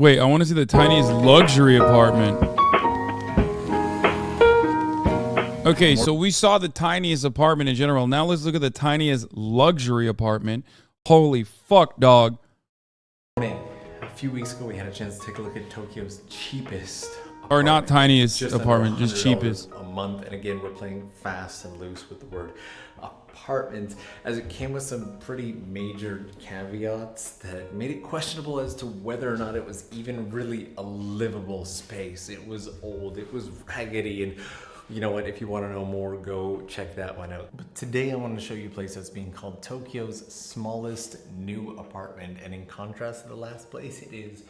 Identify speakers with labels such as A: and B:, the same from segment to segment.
A: Wait, I want to see the tiniest luxury apartment. Okay, so we saw the tiniest apartment in general. Now let's look at the tiniest luxury apartment. Holy fuck, dog.
B: A few weeks ago, we had a chance to take a look at Tokyo's cheapest apartment.
A: Or not tiniest
B: just
A: apartment, just cheapest.
B: A month. And again, we're playing fast and loose with the word apartment, as it came with some pretty major caveats that made it questionable as to whether or not it was even really a livable space. It was old, it was raggedy, and you know what, if you want to know more, go check that one out. But today I want to show you a place that's being called Tokyo's smallest new apartment, and in contrast to the last place, it is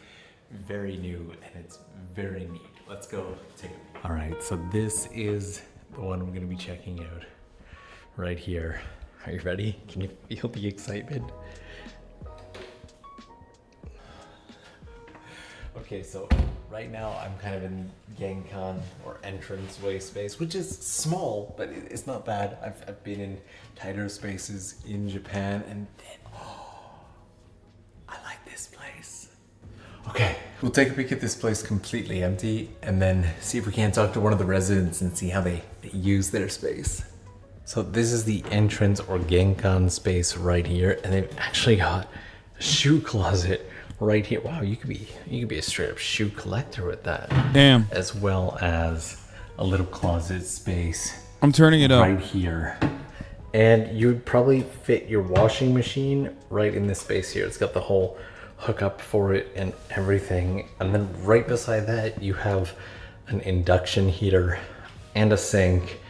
B: very new and it's very neat. Let's go take a look. All right, so this is the one we're going to be checking out right here. Are you ready? Can you feel the excitement? Okay, so right now I'm kind of in Genkan, or entranceway space, which is small, but it's not bad. I've been in tighter spaces in Japan, and then, I like this place. Okay, we'll take a peek at this place completely empty, and then see if we can't talk to one of the residents and see how they use their space. So this is the entrance or Genkan space right here, and they've actually got a shoe closet right here. Wow, you could be a straight up shoe collector with that.
A: Damn.
B: As well as a little closet space.
A: I'm turning it up.
B: Right here. And you would probably fit your washing machine right in this space here. It's got the whole hookup for it and everything. And then right beside that, you have an induction heater and a sink.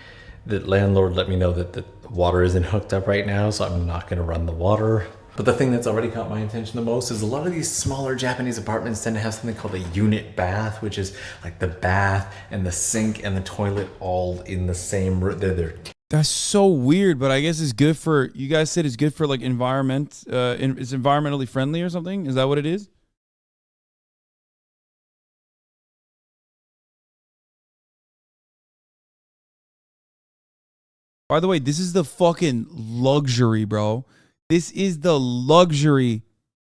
B: The landlord let me know that the water isn't hooked up right now, so I'm not gonna run the water. But the thing that's already caught my attention the most is a lot of these smaller Japanese apartments tend to have something called a unit bath, which is like the bath and the sink and the toilet all in the same room.
A: That's so weird, but I guess it's good for, you guys said it's good for like environment, it's environmentally friendly or something? Is that what it is? By the way, this is the fucking luxury, bro. This is the luxury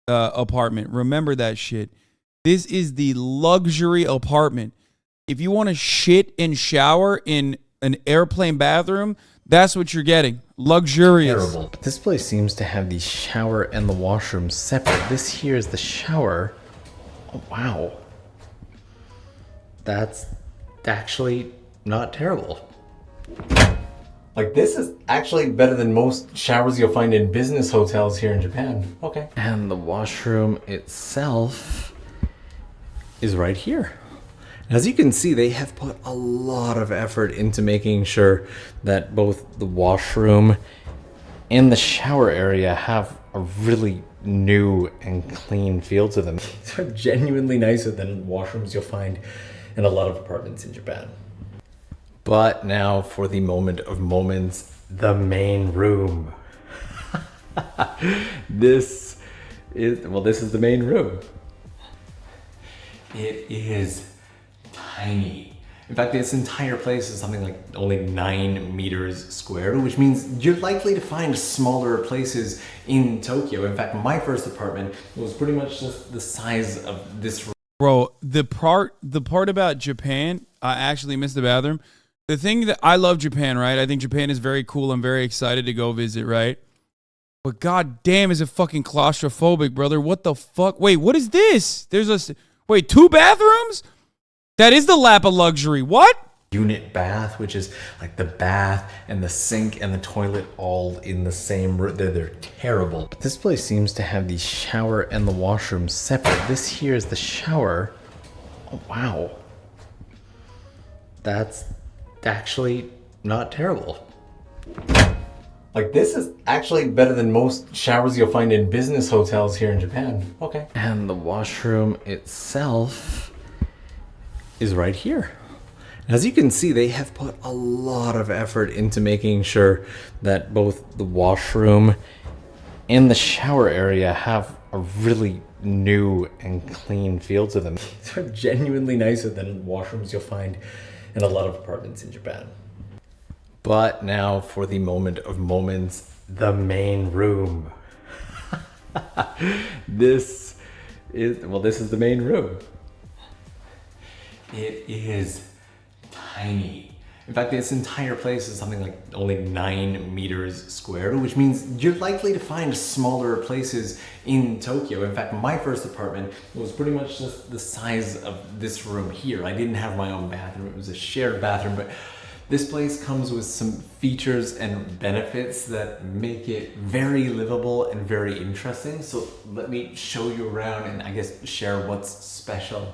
A: apartment. Remember that shit. This is the luxury apartment. If you want to shit and shower in an airplane bathroom, that's what you're getting. Luxurious.
B: Terrible. But this place seems to have the shower and the washroom separate. This here is the shower. Oh, wow. That's actually not terrible. Like, this is actually better than most showers you'll find in business hotels here in Japan. Okay. And the washroom itself is right here. As you can see, they have put a lot of effort into making sure that both the washroom and the shower area have a really new and clean feel to them. These are genuinely nicer than washrooms you'll find in a lot of apartments in Japan. But now for the moment of moments, the main room. This is the main room. It is tiny. In fact, this entire place is something like only 9 meters square, which means you're likely to find smaller places in Tokyo. In fact, my first apartment was pretty much just the size of this room.
A: Bro, the part about Japan, I actually missed the bathroom. The thing that I love Japan, right? I think Japan is very cool. I'm very excited to go visit, right? But god damn, is it fucking claustrophobic, brother? What the fuck? Wait, what is this? Wait, 2 bathrooms? That is the lap of luxury. What?
B: Unit bath, which is like the bath and the sink and the toilet all in the same room. They're terrible. But this place seems to have the shower and the washroom separate. This here is the shower. Oh, wow. That's actually not terrible. Like, this is actually better than most showers you'll find in business hotels here in Japan. Okay. And the washroom itself is right here. As you can see, they have put a lot of effort into making sure that both the washroom and the shower area have a really new and clean feel to them. These are genuinely nicer than washrooms you'll find in a lot of apartments in Japan. But now for the moment of moments, the main room. This well, this is the main room. It is tiny. In fact, this entire place is something like only 9 meters squared, which means you're likely to find smaller places in Tokyo. In fact, my first apartment was pretty much just the size of this room here. I didn't have my own bathroom. It was a shared bathroom, but this place comes with some features and benefits that make it very livable and very interesting. So let me show you around and I guess share what's special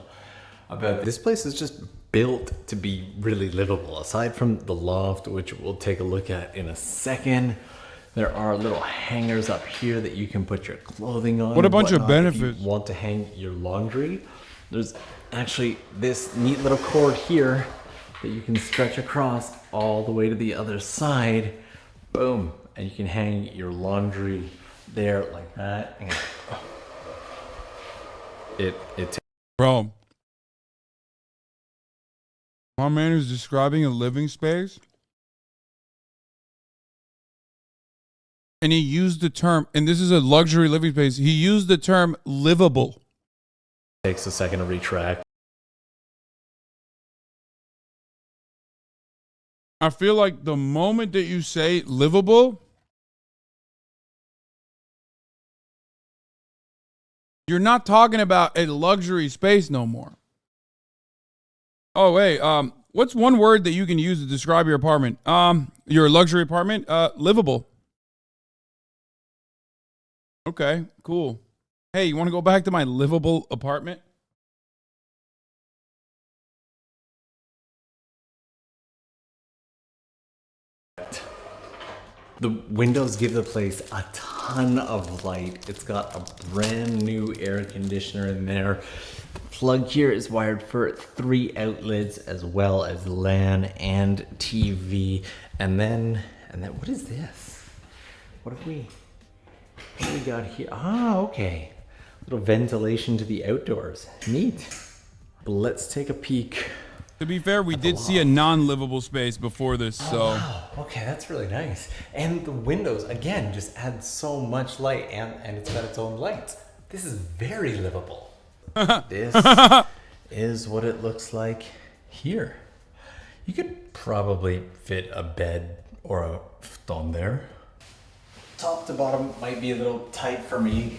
B: about this place. Is just built to be really livable. Aside from the loft, which we'll take a look at in a second, there are little hangers up here that you can put your clothing on.
A: What a bunch of benefits.
B: If you want to hang your laundry, there's actually this neat little cord here that you can stretch across all the way to the other side. Boom. And you can hang your laundry there like that.
A: Bro, my man is describing a living space, and he used the term, and this is a luxury living space, he used the term livable.
B: Takes a second to retract.
A: I feel like the moment that you say livable, you're not talking about a luxury space no more. Oh, wait, what's one word that you can use to describe your apartment? Your luxury apartment? Livable. Okay, cool. Hey, you want to go back to my livable apartment?
B: The windows give the place a ton of light. It's got a brand new air conditioner in there. The plug here is wired for 3 outlets as well as LAN and TV. And then what is this? What do we got here? Ah, okay. Little ventilation to the outdoors. Neat. But let's take a peek.
A: To be fair, we did see a non-livable space before this, so.
B: Oh, wow. Okay, that's really nice. And the windows, again, just add so much light, and it's got its own lights. This is very livable. This is what it looks like here. You could probably fit a bed or a futon there. Top to bottom might be a little tight for me.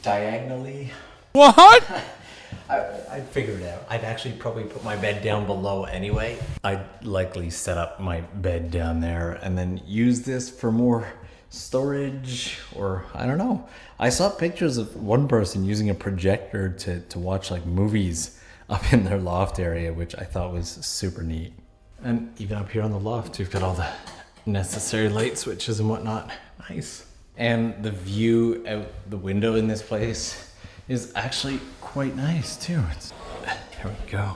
B: Diagonally.
A: What?
B: I'd figure it out. I'd actually probably put my bed down below anyway. I'd likely set up my bed down there and then use this for more storage, or I don't know. I saw pictures of one person using a projector to watch like movies up in their loft area, which I thought was super neat. And even up here on the loft, you've got all the necessary light switches and whatnot. Nice. And the view out the window in this place is actually quite nice too. There we go.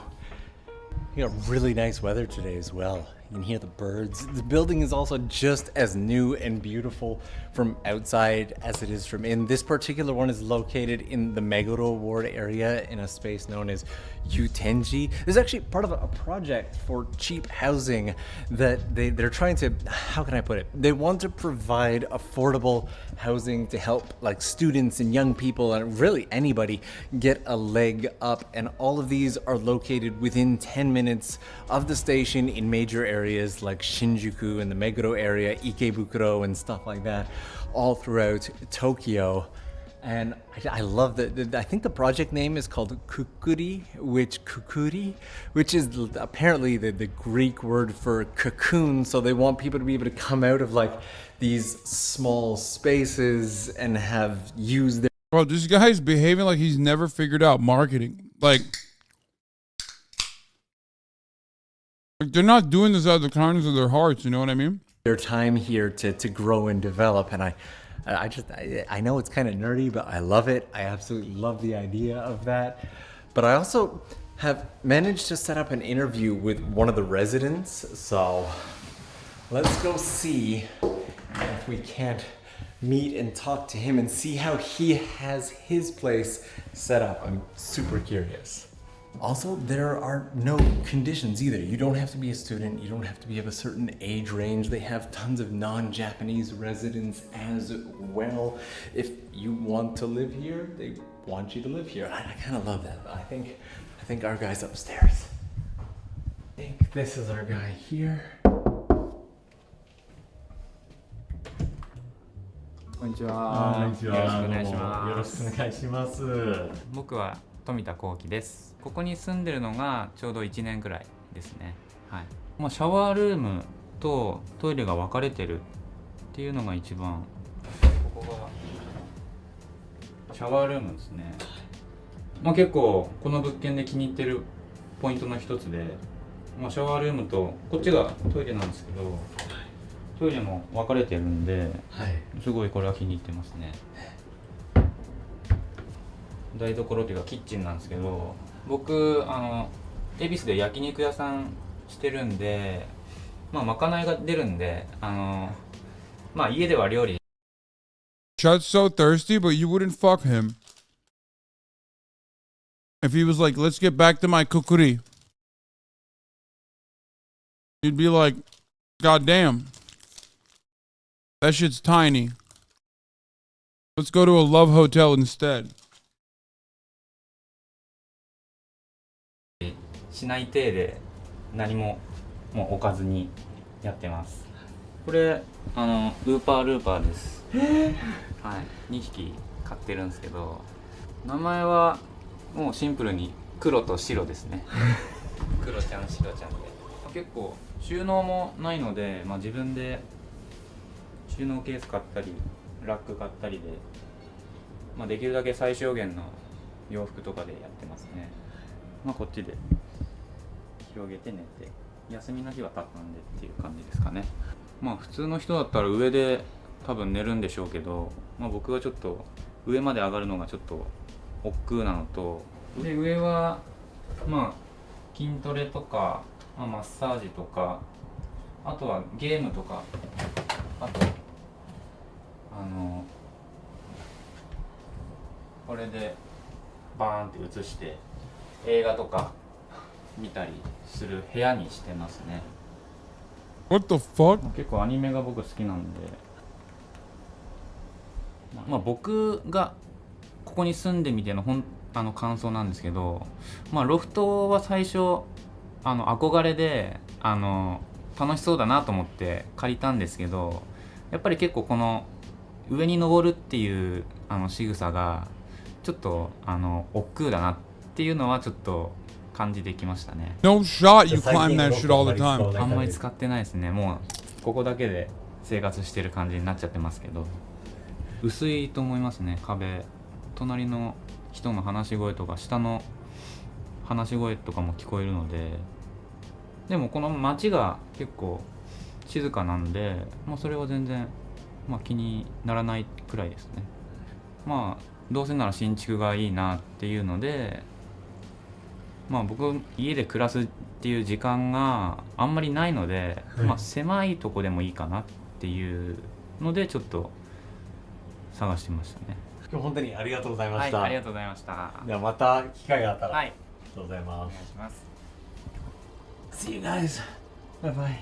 B: We got really nice weather today as well. You can hear the birds. The building is also just as new and beautiful from outside as it is from in. This particular one is located in the Meguro Ward area in a space known as Utenji. This is actually part of a project for cheap housing that they're trying to, how can I put it? They want to provide affordable housing to help like students and young people and really anybody get a leg up. And all of these are located within 10 minutes of the station in major areas like Shinjuku and the Meguro area, Ikebukuro and stuff like that, all throughout Tokyo. And I love that. I think the project name is called Kukuri, which is apparently the Greek word for cocoon. So they want people to be able to come out of like these small spaces and have used their.
A: Bro, this guy's behaving like he's never figured out marketing. Like they're not doing this out of the kindness of their hearts. You know what I mean?
B: Their time here to grow and develop, and I know it's kind of nerdy, but I love it. I absolutely love the idea of that. But I also have managed to set up an interview with one of the residents. So let's go see if we can't meet and talk to him and see how he has his place set up. I'm super curious. Also, there are no conditions either. You don't have to be a student. You don't have to be of a certain age range. They have tons of non-Japanese residents as well. If you want to live here, they want you to live here. I kind of love that. I think our guy's upstairs. I think this is our guy here.
C: こんにちは。よろしくお願いします。
B: よろしくお願いします。
C: 僕は富田幸喜です。ここに住んでるのがちょうど1年くらいですね。はい。まあ、シャワールームとトイレが分かれてるっていうのが一番。ここがシャワールームですね。まあ、結構この物件で気に入ってるポイントの一つで、まあ、シャワールームとこっちがトイレなんですけど。トイレも分かれてるんで、はい、すごいこれは気に入ってますね。台所っていうかキッチンなんですけど、僕恵比寿で焼肉屋さんしてるんで、まあまかないが出るんで、まあ家では料理。
A: Chud's so thirsty, but you wouldn't fuck him. If he was like, let's get back to my kukuri. You'd be like, God damn. That shit's tiny. Let's go to a love hotel instead.
C: しない体で何ももう置かずにやってます。これウーパールーパーです。はい、2匹飼ってるんですけど、名前はもうシンプルに黒と白ですね。黒ちゃん白ちゃんで。結構収納もないので、まあ、自分で収納ケース買ったりラック買ったりで、まあ、できるだけ最小限の洋服とかでやってますね。まあ、こっちで広げて寝て、休みの日は畳んでっていう感じですかね。まあ普通の人だったら上で多分寝るんでしょうけど、まあ、僕はちょっと上まで上がるのがちょっと億劫なのと、で上はまあ筋トレとか、まあ、マッサージとか、あとはゲームとか、あとこれでバーンって映して映画とか見たりする部屋にしてますね。
A: What the fuck?
C: 結構アニメが僕好きなんで、まあ僕がここに住んでみての感想なんですけど、まあロフトは最初憧れで楽しそうだなと思って借りたんですけど、やっぱり結構この上に登るっていう仕草がちょっと億劫だなっていうのはちょっと感じてきましたね。
A: No shot you climb that shit all the time.
C: あんまり使ってないですね。もうここだけで生活してる感じになっちゃってますけど、薄いと思いますね。壁、隣の人の話し声とか下の話し声とかも聞こえるので、でもこの街が結構静かなんで、まあ、それは全然、まあ、気にならないくらいですね。まあどうせなら新築がいいなっていうので、まあ僕家で暮らすっていう時間があんまりないので、まあ狭いとこでもいいかなっていうのでちょっと探してましたね。
B: 今日本当にありがとうございました。
C: はい、ありがとうございました。
B: ではまた機会があったら。
C: はい、
B: ありがとうございます。
C: お願いします。
B: See you guys. Bye bye.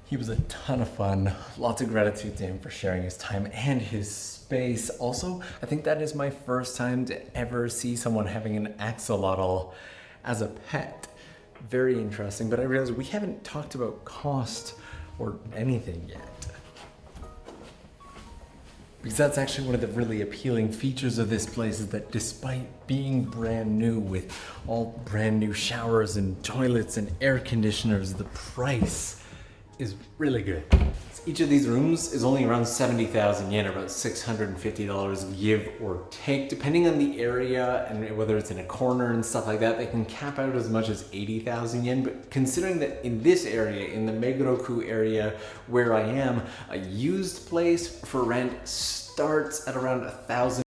B: He was a ton of fun. Lots of gratitude to him for sharing his time and his space. Also, I think that is my first time to ever see someone having an axolotl as a pet. Very interesting, but I realized we haven't talked about cost or anything yet. Because that's actually one of the really appealing features of this place, is that despite being brand new with all brand new showers and toilets and air conditioners, the price is really good. Each of these rooms is only around 70,000 yen, or about $650 give or take, depending on the area and whether it's in a corner and stuff like that. They can cap out as much as 80,000 yen, but considering that in this area, in the Meguro-ku area where I am, a used place for rent starts at around $1,000.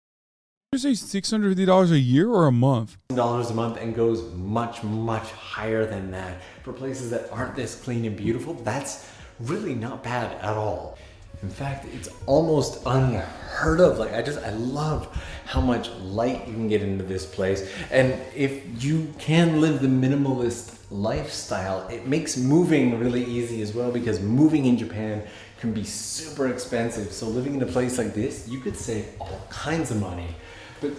A: Did you say $650 a year or a month?
B: $1,000 a month, and goes much, much higher than that. For places that aren't this clean and beautiful, that's really not bad at all. In fact, it's almost unheard of. Like I love how much light you can get into this place. And if you can live the minimalist lifestyle, it makes moving really easy as well, because moving in Japan can be super expensive. So living in a place like this, you could save all kinds of money. But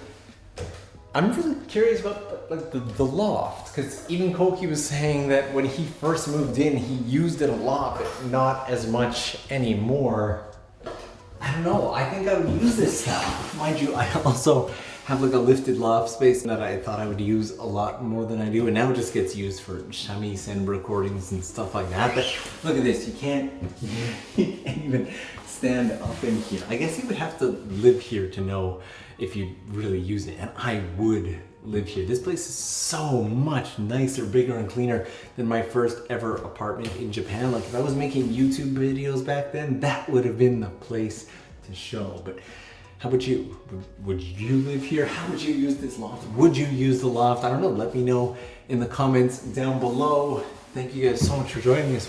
B: I'm really curious about like the loft, because even Koki was saying that when he first moved in, he used it a lot, but not as much anymore. I don't know, I think I would use this now. Mind you, I also have like a lifted loft space that I thought I would use a lot more than I do, and now it just gets used for shamisen recordings and stuff like that. But look at this, you can't even stand up in here. I guess you would have to live here to know if you really use it, and I would live here. This place is so much nicer, bigger, and cleaner than my first ever apartment in Japan. Like if I was making YouTube videos back then, that would have been the place to show. But how about you? Would you live here? How would you use this loft? Would you use the loft? I don't know. Let me know in the comments down below. Thank you guys so much for joining us.